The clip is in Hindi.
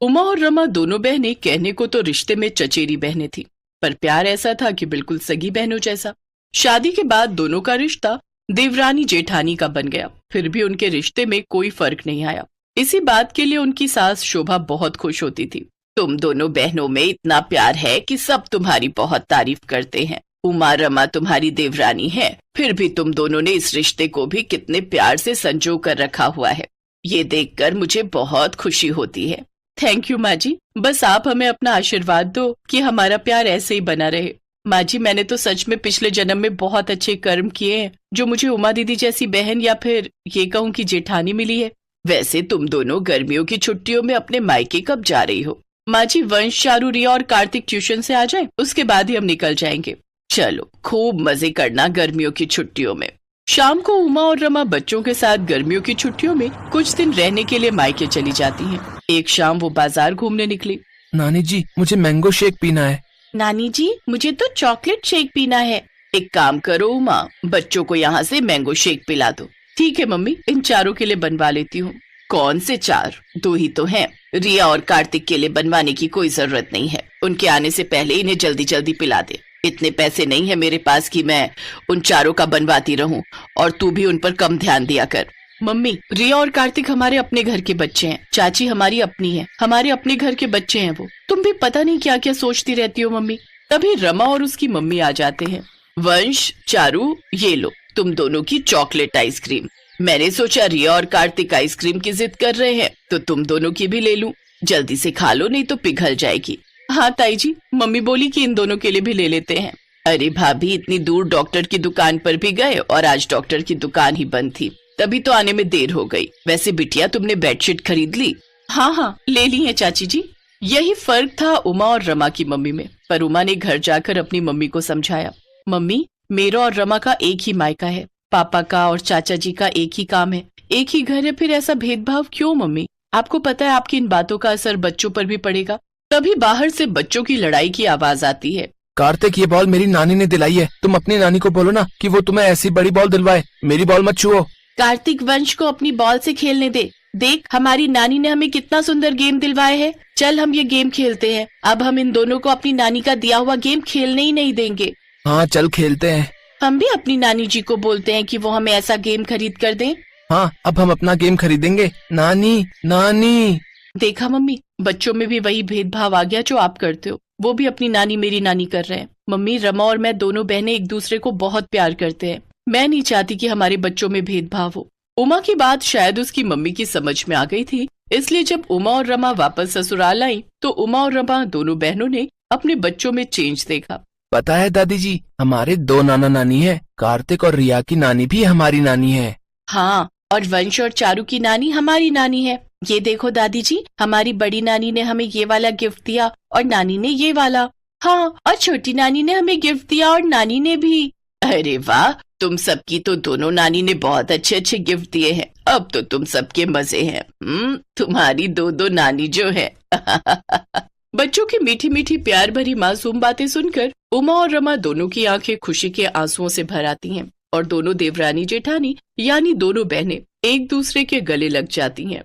उमा और रमा दोनों बहनें कहने को तो रिश्ते में चचेरी बहनें थी, पर प्यार ऐसा था कि बिल्कुल सगी बहनों जैसा। शादी के बाद दोनों का रिश्ता देवरानी जेठानी का बन गया, फिर भी उनके रिश्ते में कोई फर्क नहीं आया। इसी बात के लिए उनकी सास शोभा बहुत खुश होती थी। तुम दोनों बहनों में इतना प्यार है कि सब तुम्हारी बहुत तारीफ करते हैं। उमा रमा तुम्हारी देवरानी है, फिर भी तुम दोनों ने इस रिश्ते को भी कितने प्यार से संजो कर रखा हुआ है। ये देखकर मुझे बहुत खुशी होती है। थैंक यू माँ जी, बस आप हमें अपना आशीर्वाद दो कि हमारा प्यार ऐसे ही बना रहे। माँ जी, मैंने तो सच में पिछले जन्म में बहुत अच्छे कर्म किए हैं जो मुझे उमा दीदी जैसी बहन या फिर ये कहूँ कि जेठानी मिली है। वैसे तुम दोनों गर्मियों की छुट्टियों में अपने मायके कब जा रही हो? माँ जी, वंश, चारू, रिया और कार्तिक ट्यूशन से आ जाए, उसके बाद ही हम निकल जाएंगे। चलो खूब मजे करना गर्मियों की छुट्टियों में। शाम को उमा और रमा बच्चों के साथ गर्मियों की छुट्टियों में कुछ दिन रहने के लिए मायके चली जाती हैं। एक शाम वो बाजार घूमने निकली। नानी जी, मुझे मैंगो शेक पीना है। नानी जी, मुझे तो चॉकलेट शेक पीना है। एक काम करो उमा, बच्चों को यहाँ से मैंगो शेक पिला दो। ठीक है मम्मी, इन चारों के लिए बनवा लेती हूँ। कौन से चार? दो ही तो हैं। रिया और कार्तिक के लिए बनवाने की कोई जरूरत नहीं है, उनके आने से पहले इन्हें जल्दी जल्दी पिला दे। इतने पैसे नहीं है मेरे पास कि मैं उन चारों का बनवाती रहूं, और तू भी उन पर कम ध्यान दिया कर। मम्मी, रिया और कार्तिक हमारे अपने घर के बच्चे हैं, चाची हमारी अपनी है, हमारे अपने घर के बच्चे हैं वो। तुम भी पता नहीं क्या क्या सोचती रहती हो मम्मी। तभी रमा और उसकी मम्मी आ जाते हैं। वंश, चारू, ये लो तुम दोनों की चॉकलेट आइसक्रीम। मैंने सोचा रिया और कार्तिक आइसक्रीम की जिद कर रहे हैं तो तुम दोनों की भी ले लूं। जल्दी से खा लो नहीं तो पिघल जाएगी। हाँ ताई जी, मम्मी बोली कि इन दोनों के लिए भी ले लेते हैं। अरे भाभी, इतनी दूर डॉक्टर की दुकान पर भी गए और आज डॉक्टर की दुकान ही बंद थी, तभी तो आने में देर हो गई। वैसे बिटिया, तुमने बेडशीट खरीद ली? हाँ हाँ, ले ली है चाची जी। यही फर्क था उमा और रमा की मम्मी में, पर उमा ने घर जाकर अपनी मम्मी को समझाया। मम्मी, मेरा और रमा का एक ही मायका है, पापा का और चाचा जी का एक ही काम है, एक ही घर है, फिर ऐसा भेदभाव क्यों मम्मी? आपको पता है आपकी इन बातों का असर बच्चों पर भी पड़ेगा। तभी बाहर से बच्चों की लड़ाई की आवाज आती है। कार्तिक, ये बॉल मेरी नानी ने दिलाई है, तुम अपनी नानी को बोलो ना कि वो तुम्हें ऐसी बड़ी बॉल दिलवाए, मेरी बॉल मत छुओ। कार्तिक, वंश को अपनी बॉल से खेलने दे। देख, हमारी नानी ने हमें कितना सुंदर गेम दिलवाए है। चल हम ये गेम खेलते हैं। अब हम इन दोनों को अपनी नानी का दिया हुआ गेम खेलने ही नहीं देंगे। हाँ चल खेलते हैं। हम भी अपनी नानी जी को बोलते हैं कि वो हमें ऐसा गेम खरीद कर दें। हाँ, अब हम अपना गेम खरीदेंगे। नानी नानी। देखा मम्मी, बच्चों में भी वही भेदभाव आ गया जो आप करते हो। वो भी अपनी नानी मेरी नानी कर रहे हैं। मम्मी, रमा और मैं दोनों बहनें एक दूसरे को बहुत प्यार करते हैं। मैं नहीं चाहती कि हमारे बच्चों में भेदभाव हो। उमा की बात शायद उसकी मम्मी की समझ में आ गई थी, इसलिए जब उमा और रमा वापस ससुराल आई तो उमा और रमा दोनों बहनों ने अपने बच्चों में चेंज देखा। पता है दादी जी, हमारे दो नाना नानी है, कार्तिक और रिया की नानी भी हमारी नानी है। हाँ, और वंश और चारू की नानी हमारी नानी है। ये देखो दादी जी, हमारी बड़ी नानी ने हमें ये वाला गिफ्ट दिया और नानी ने ये वाला। हाँ, और छोटी नानी ने हमें गिफ्ट दिया और नानी ने भी। अरे वाह, तुम सबकी तो दोनों नानी ने बहुत अच्छे अच्छे गिफ्ट दिए हैं। अब तो तुम सबके मजे हैं। तुम्हारी दो दो नानी जो है। बच्चों की मीठी मीठी प्यार भरी मासूम बातें सुनकर उमा और रमा दोनों की आंखें खुशी के आंसुओं से भर आती हैं और दोनों देवरानी जेठानी यानी दोनों बहनें एक दूसरे के गले लग जाती हैं।